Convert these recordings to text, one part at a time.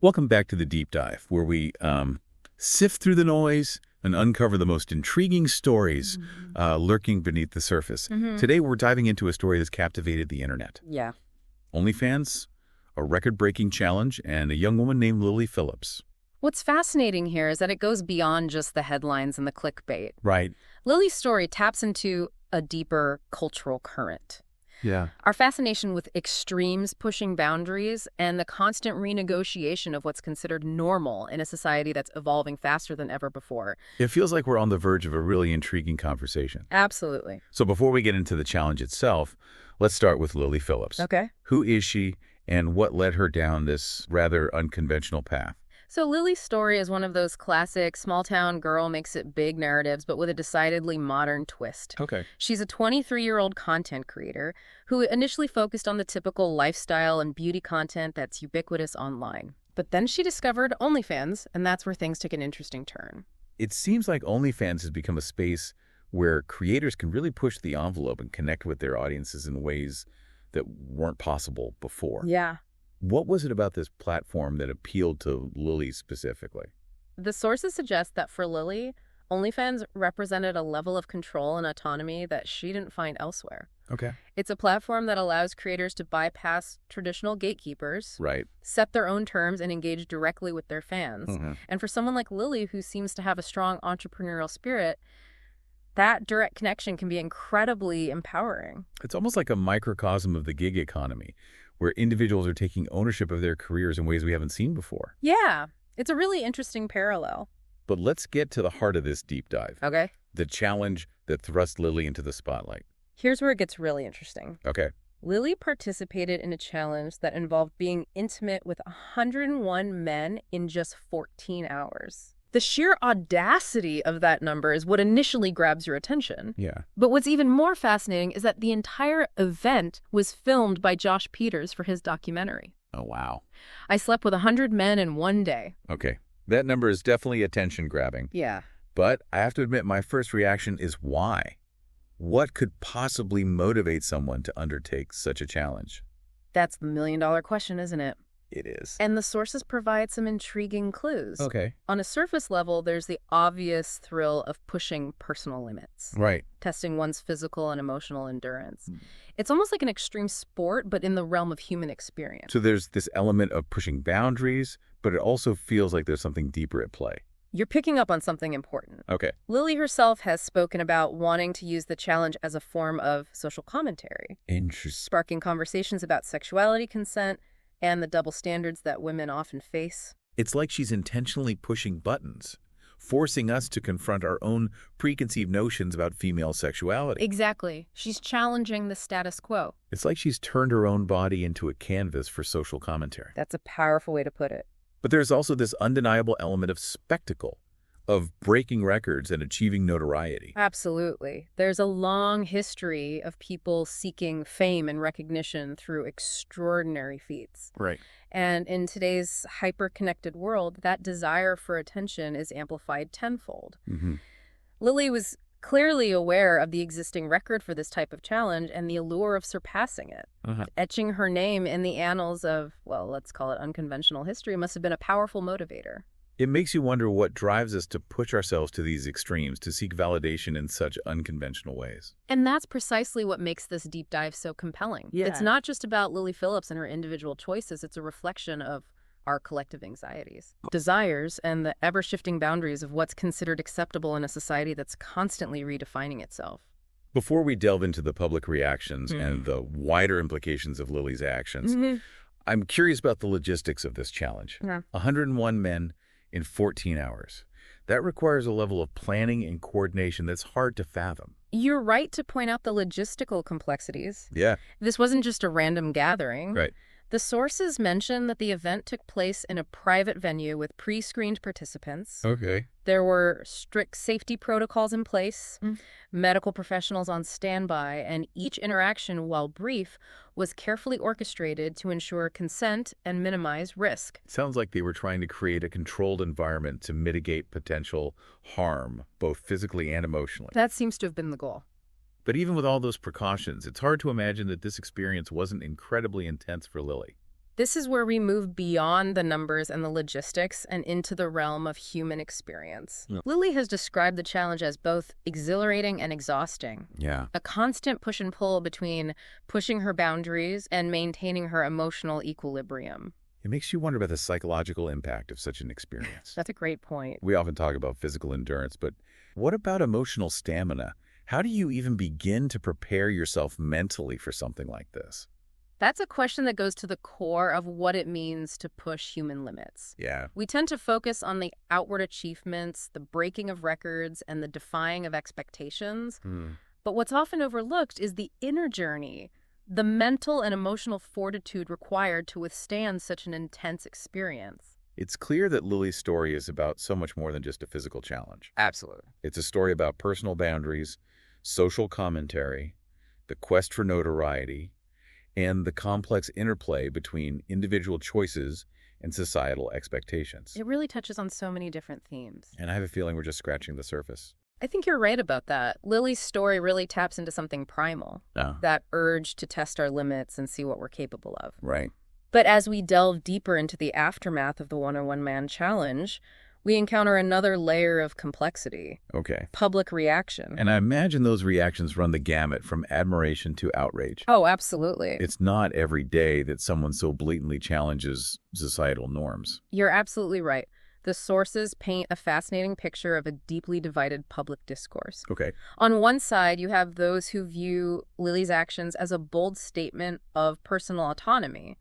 Welcome back to the Deep Dive, where we sift through the noise and uncover the most intriguing stories lurking beneath the surface. Today, we're diving into a story that's captivated the internet. Yeah. OnlyFans, a record-breaking challenge, and a young woman named Lily Phillips. What's fascinating here is that it goes beyond just the headlines and the clickbait. Right. Lily's story taps into a deeper cultural current. Yeah. Our fascination with extremes pushing boundaries and the constant renegotiation of what's considered normal in a society that's evolving faster than ever before. It feels like we're on the verge of a really intriguing conversation. Absolutely. So before we get into the challenge itself, let's start with Lily Phillips. Okay. Who is she, and what led her down this rather unconventional path? So Lily's story is one of those classic small-town girl makes it big narratives, but with a decidedly modern twist. Okay. She's a 23-year-old content creator who initially focused on the typical lifestyle and beauty content that's ubiquitous online. But then she discovered OnlyFans, and that's where things took an interesting turn. It seems like OnlyFans has become a space where creators can really push the envelope and connect with their audiences in ways that weren't possible before. Yeah. What was it about this platform that appealed to Lily specifically? The sources suggest that for Lily, OnlyFans represented a level of control and autonomy that she didn't find elsewhere. Okay. It's a platform that allows creators to bypass traditional gatekeepers, Right. set their own terms, and engage directly with their fans. Mm-hmm. And for someone like Lily, who seems to have a strong entrepreneurial spirit, that direct connection can be incredibly empowering. It's almost like a microcosm of the gig economy, where individuals are taking ownership of their careers in ways we haven't seen before. Yeah, it's a really interesting parallel. But let's get to the heart of this deep dive. Okay. The challenge that thrust Lily into the spotlight. Here's where it gets really interesting. Okay. Lily participated in a challenge that involved being intimate with 101 men in just 14 hours. The sheer audacity of that number is what initially grabs your attention. Yeah. But what's even more fascinating is that the entire event was filmed by Josh Peters for his documentary. Oh, wow. I slept with 100 men in one day. Okay. That number is definitely attention-grabbing. Yeah. But I have to admit, my first reaction is why? What could possibly motivate someone to undertake such a challenge? That's the million-dollar question, isn't it? It is. And the sources provide some intriguing clues. Okay. On a surface level, there's the obvious thrill of pushing personal limits, Right. testing one's physical and emotional endurance. It's almost like an extreme sport, but in the realm of human experience. So there's this element of pushing boundaries, but it also feels like there's something deeper at play. You're picking up on something important. Okay. Lily herself has spoken about wanting to use the challenge as a form of social commentary, Interesting. sparking conversations about sexuality, consent, and the double standards that women often face. It's like she's intentionally pushing buttons, forcing us to confront our own preconceived notions about female sexuality. Exactly. She's challenging the status quo. It's like she's turned her own body into a canvas for social commentary. That's a powerful way to put it. But there's also this undeniable element of spectacle, of breaking records and achieving notoriety. Absolutely. There's a long history of people seeking fame and recognition through extraordinary feats. Right. And in today's hyper-connected world, that desire for attention is amplified tenfold. Mm-hmm. Lily was clearly aware of the existing record for this type of challenge and the allure of surpassing it. Etching her name in the annals of, well, let's call it unconventional history, must have been a powerful motivator. It makes you wonder what drives us to push ourselves to these extremes, to seek validation in such unconventional ways. And that's precisely what makes this deep dive so compelling. Yeah. It's not just about Lily Phillips and her individual choices. It's a reflection of our collective anxieties, desires, and the ever-shifting boundaries of what's considered acceptable in a society that's constantly redefining itself. Before we delve into the public reactions and the wider implications of Lily's actions, I'm curious about the logistics of this challenge. 101 men in 14 hours. That requires a level of planning and coordination that's hard to fathom. You're right to point out the logistical complexities. Yeah. This wasn't just a random gathering. Right. The sources mention that the event took place in a private venue with pre-screened participants. Okay. There were strict safety protocols in place, medical professionals on standby, and each interaction, while brief, was carefully orchestrated to ensure consent and minimize risk. Sounds like they were trying to create a controlled environment to mitigate potential harm, both physically and emotionally. That seems to have been the goal. But even with all those precautions, it's hard to imagine that this experience wasn't incredibly intense for Lily. This is where we move beyond the numbers and the logistics and into the realm of human experience. Yeah. Lily has described the challenge as both exhilarating and exhausting. Yeah. A constant push and pull between pushing her boundaries and maintaining her emotional equilibrium. It makes you wonder about the psychological impact of such an experience. That's a great point. We often talk about physical endurance, but what about emotional stamina? How do you even begin to prepare yourself mentally for something like this? That's a question that goes to the core of what it means to push human limits. Yeah. We tend to focus on the outward achievements, the breaking of records, and the defying of expectations. But what's often overlooked is the inner journey, the mental and emotional fortitude required to withstand such an intense experience. It's clear that Lily's story is about so much more than just a physical challenge. Absolutely. It's a story about personal boundaries, social commentary, the quest for notoriety, and the complex interplay between individual choices and societal expectations. It really touches on so many different themes. And I have a feeling we're just scratching the surface. I think you're right about that. Lily's story really taps into something primal, that urge to test our limits and see what we're capable of. Right. But as we delve deeper into the aftermath of the 101 Man Challenge, we encounter another layer of complexity. Okay. Public reaction. And I imagine those reactions run the gamut from admiration to outrage. Oh, absolutely. It's not every day that someone so blatantly challenges societal norms. You're absolutely right. The sources paint a fascinating picture of a deeply divided public discourse. Okay. On one side, you have those who view Lily's actions as a bold statement of personal autonomy,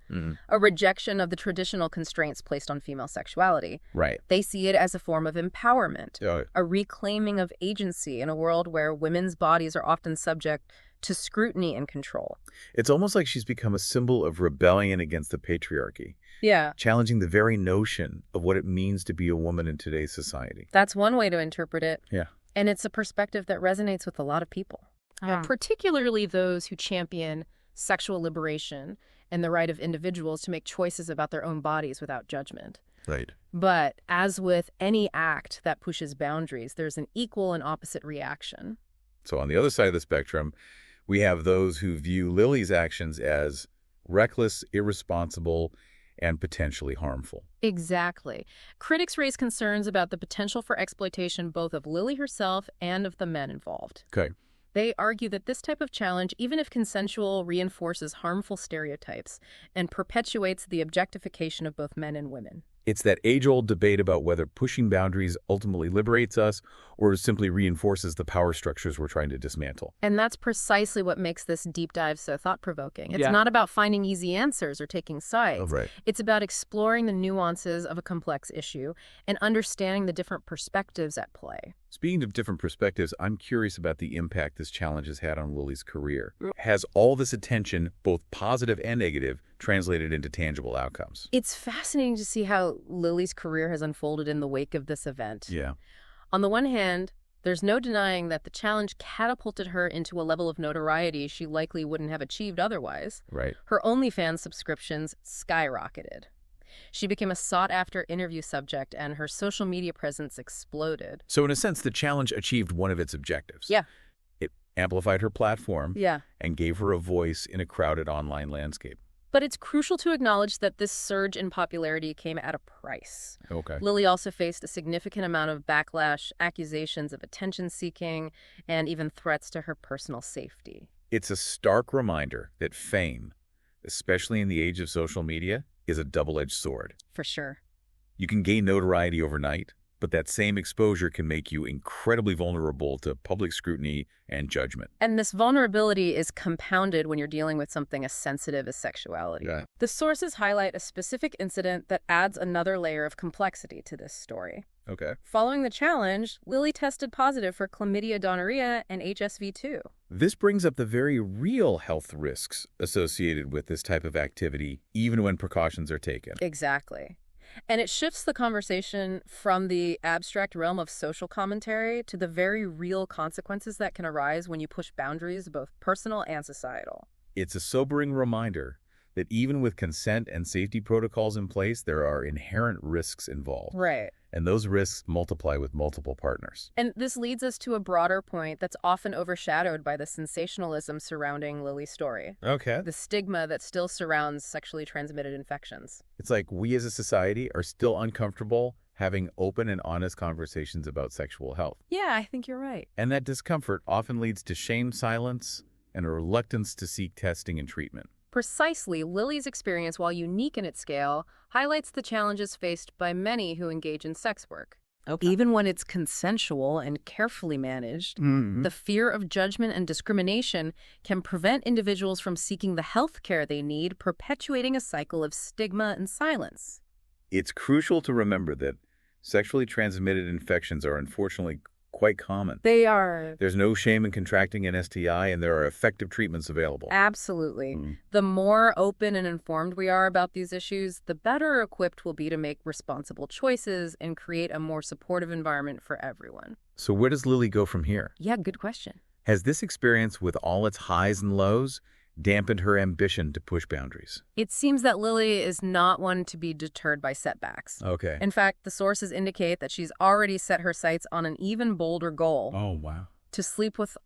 a rejection of the traditional constraints placed on female sexuality. Right. They see it as a form of empowerment, a reclaiming of agency in a world where women's bodies are often subject to scrutiny and control. It's almost like she's become a symbol of rebellion against the patriarchy. Yeah. Challenging the very notion of what it means to be a woman in today's society. That's one way to interpret it. Yeah. And it's a perspective that resonates with a lot of people, particularly those who champion sexual liberation and the right of individuals to make choices about their own bodies without judgment. Right. But as with any act that pushes boundaries, there's an equal and opposite reaction. So on the other side of the spectrum, we have those who view Lily's actions as reckless, irresponsible, and potentially harmful. Exactly. Critics raise concerns about the potential for exploitation both of Lily herself and of the men involved. Okay. They argue that this type of challenge, even if consensual, reinforces harmful stereotypes and perpetuates the objectification of both men and women. It's that age-old debate about whether pushing boundaries ultimately liberates us or simply reinforces the power structures we're trying to dismantle. And that's precisely what makes this deep dive so thought-provoking. It's not about finding easy answers or taking sides. Oh, right. It's about exploring the nuances of a complex issue and understanding the different perspectives at play. Speaking of different perspectives, I'm curious about the impact this challenge has had on Lily's career. Has all this attention, both positive and negative, translated into tangible outcomes? It's fascinating to see how Lily's career has unfolded in the wake of this event. Yeah. On the one hand, there's no denying that the challenge catapulted her into a level of notoriety she likely wouldn't have achieved otherwise. Right. Her OnlyFans subscriptions skyrocketed. She became a sought-after interview subject, and her social media presence exploded. So in a sense, the challenge achieved one of its objectives. Yeah. It amplified her platform and gave her a voice in a crowded online landscape. But it's crucial to acknowledge that this surge in popularity came at a price. Okay. Lily also faced a significant amount of backlash, accusations of attention-seeking, and even threats to her personal safety. It's a stark reminder that fame, especially in the age of social media, is a double-edged sword. For sure. You can gain notoriety overnight, but that same exposure can make you incredibly vulnerable to public scrutiny and judgment. And this vulnerability is compounded when you're dealing with something as sensitive as sexuality. Yeah. The sources highlight a specific incident that adds another layer of complexity to this story. Okay. Following the challenge, Lily tested positive for chlamydia, gonorrhea, and HSV-2. This brings up the very real health risks associated with this type of activity, even when precautions are taken. Exactly. And it shifts the conversation from the abstract realm of social commentary to the very real consequences that can arise when you push boundaries, both personal and societal. It's a sobering reminder that even with consent and safety protocols in place, there are inherent risks involved. Right. and those risks multiply with multiple partners. And this leads us to a broader point that's often overshadowed by the sensationalism surrounding Lily's story. Okay. The stigma that still surrounds sexually transmitted infections. It's like we as a society are still uncomfortable having open and honest conversations about sexual health. Yeah, I think you're right. And that discomfort often leads to shame, silence, and a reluctance to seek testing and treatment. Precisely, Lily's experience, while unique in its scale, highlights the challenges faced by many who engage in sex work. Okay. Even when it's consensual and carefully managed, the fear of judgment and discrimination can prevent individuals from seeking the health care they need, perpetuating a cycle of stigma and silence. It's crucial to remember that sexually transmitted infections are unfortunately quite common. They are. There's no shame in contracting an STI, and there are effective treatments available. Absolutely. The more open and informed we are about these issues, the better equipped we'll be to make responsible choices and create a more supportive environment for everyone. So where does Lily go from here? Yeah, good question. Has this experience, with all its highs and lows, dampened her ambition to push boundaries? It seems that Lily is not one to be deterred by setbacks. Okay. In fact, the sources indicate that she's already set her sights on an even bolder goal. Oh, wow. To sleep with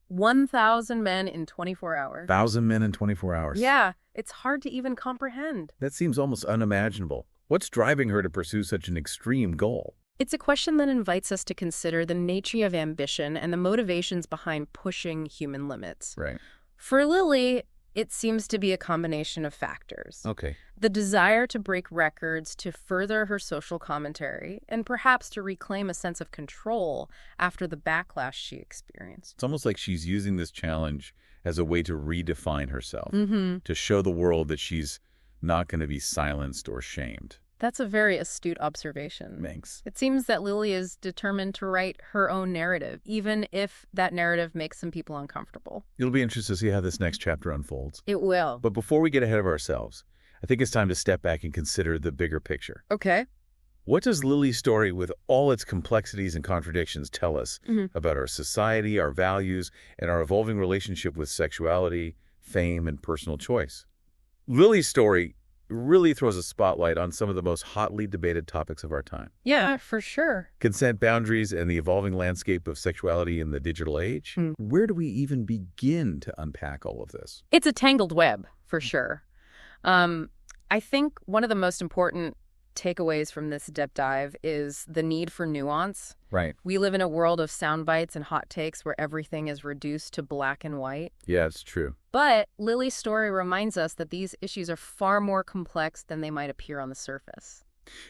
1,000 men in 24 hours. 1,000 men in 24 hours. Yeah, it's hard to even comprehend. That seems almost unimaginable. What's driving her to pursue such an extreme goal? It's a question that invites us to consider the nature of ambition and the motivations behind pushing human limits. Right. For Lily, it seems to be a combination of factors. Okay. The desire to break records, to further her social commentary, and perhaps to reclaim a sense of control after the backlash she experienced. It's almost like she's using this challenge as a way to redefine herself, to show the world that she's not going to be silenced or shamed. That's a very astute observation. Thanks. It seems that Lily is determined to write her own narrative, even if that narrative makes some people uncomfortable. It'll be interesting to see how this next chapter unfolds. It will. But before we get ahead of ourselves, I think it's time to step back and consider the bigger picture. Okay. What does Lily's story, with all its complexities and contradictions, tell us about our society, our values, and our evolving relationship with sexuality, fame, and personal choice? Lily's story really throws a spotlight on some of the most hotly debated topics of our time. Yeah, for sure. Consent, boundaries, and the evolving landscape of sexuality in the digital age. Where do we even begin to unpack all of this? It's a tangled web, for sure. I think one of the most important takeaways from this deep dive is the need for nuance. Right. We live in a world of sound bites and hot takes where everything is reduced to black and white. Yeah, it's true. But Lily's story reminds us that these issues are far more complex than they might appear on the surface.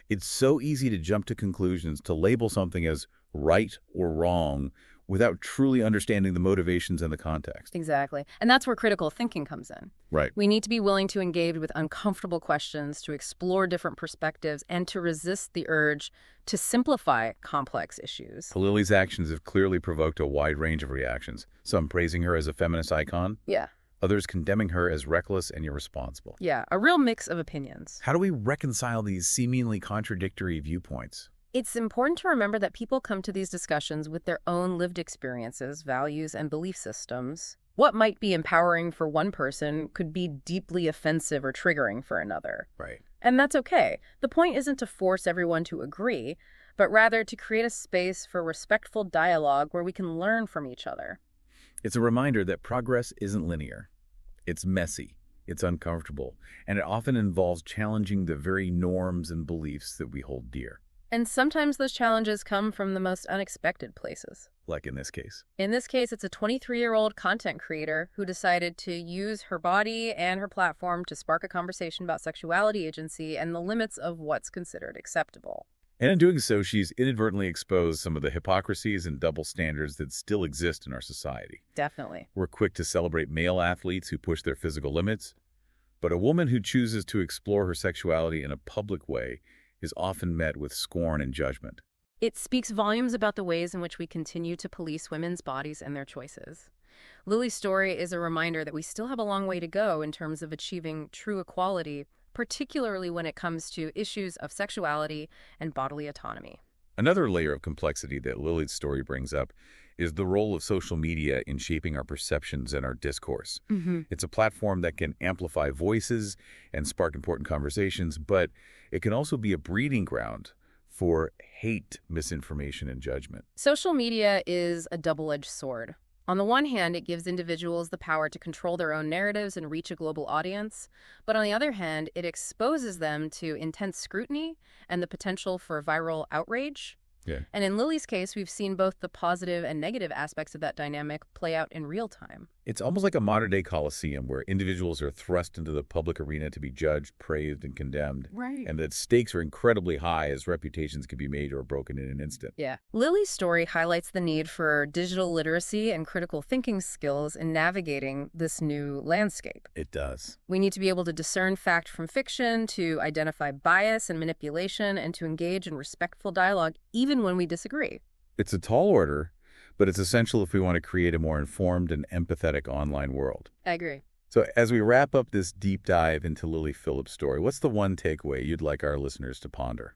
It's so easy to jump to conclusions, to label something as right or wrong without truly understanding the motivations and the context. Exactly. And that's where critical thinking comes in. Right. We need to be willing to engage with uncomfortable questions, to explore different perspectives, and to resist the urge to simplify complex issues. Lily's actions have clearly provoked a wide range of reactions, some praising her as a feminist icon, Yeah. others condemning her as reckless and irresponsible. Yeah, a real mix of opinions. How do we reconcile these seemingly contradictory viewpoints? It's important to remember that people come to these discussions with their own lived experiences, values, and belief systems. What might be empowering for one person could be deeply offensive or triggering for another. Right. And that's okay. The point isn't to force everyone to agree, but rather to create a space for respectful dialogue where we can learn from each other. It's a reminder that progress isn't linear. It's messy, it's uncomfortable, and it often involves challenging the very norms and beliefs that we hold dear. And sometimes those challenges come from the most unexpected places. Like in this case. In this case, it's a 23-year-old content creator who decided to use her body and her platform to spark a conversation about sexuality, agency, and the limits of what's considered acceptable. And in doing so, she's inadvertently exposed some of the hypocrisies and double standards that still exist in our society. Definitely. We're quick to celebrate male athletes who push their physical limits, but a woman who chooses to explore her sexuality in a public way is often met with scorn and judgment. It speaks volumes about the ways in which we continue to police women's bodies and their choices. Lily's story is a reminder that we still have a long way to go in terms of achieving true equality, particularly when it comes to issues of sexuality and bodily autonomy. Another layer of complexity that Lily's story brings up is the role of social media in shaping our perceptions and our discourse. It's a platform that can amplify voices and spark important conversations, but it can also be a breeding ground for hate, misinformation, and judgment. Social media is a double-edged sword. On the one hand, it gives individuals the power to control their own narratives and reach a global audience. But on the other hand, it exposes them to intense scrutiny and the potential for viral outrage. Yeah. And in Lily's case, we've seen both the positive and negative aspects of that dynamic play out in real time. It's almost like a modern-day Colosseum where individuals are thrust into the public arena to be judged, praised, and condemned. Right. And that stakes are incredibly high as reputations can be made or broken in an instant. Yeah. Lily's story highlights the need for digital literacy and critical thinking skills in navigating this new landscape. It does. We need to be able to discern fact from fiction, to identify bias and manipulation, and to engage in respectful dialogue even when we disagree. It's a tall order, but it's essential if we want to create a more informed and empathetic online world. I agree. So as we wrap up this deep dive into Lily Phillips' story, what's the one takeaway you'd like our listeners to ponder?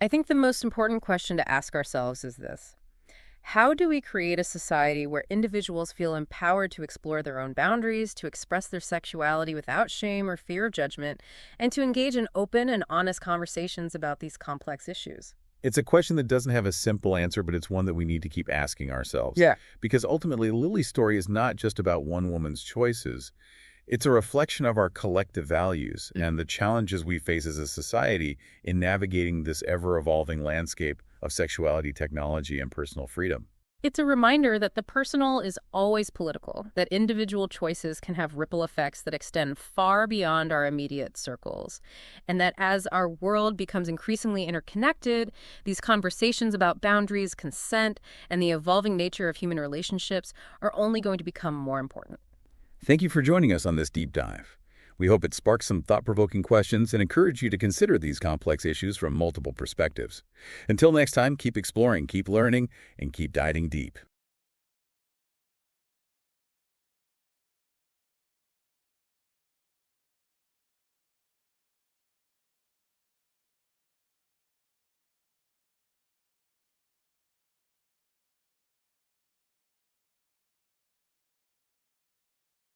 I think the most important question to ask ourselves is this. How do we create a society where individuals feel empowered to explore their own boundaries, to express their sexuality without shame or fear of judgment, and to engage in open and honest conversations about these complex issues? It's a question that doesn't have a simple answer, but it's one that we need to keep asking ourselves. Yeah. Because ultimately, Lily's story is not just about one woman's choices. It's a reflection of our collective values and the challenges we face as a society in navigating this ever-evolving landscape of sexuality, technology, and personal freedom. It's a reminder that the personal is always political, that individual choices can have ripple effects that extend far beyond our immediate circles, and that as our world becomes increasingly interconnected, these conversations about boundaries, consent, and the evolving nature of human relationships are only going to become more important. Thank you for joining us on this deep dive. We hope it sparks some thought-provoking questions and encourage you to consider these complex issues from multiple perspectives. Until next time, keep exploring, keep learning, and keep diving deep.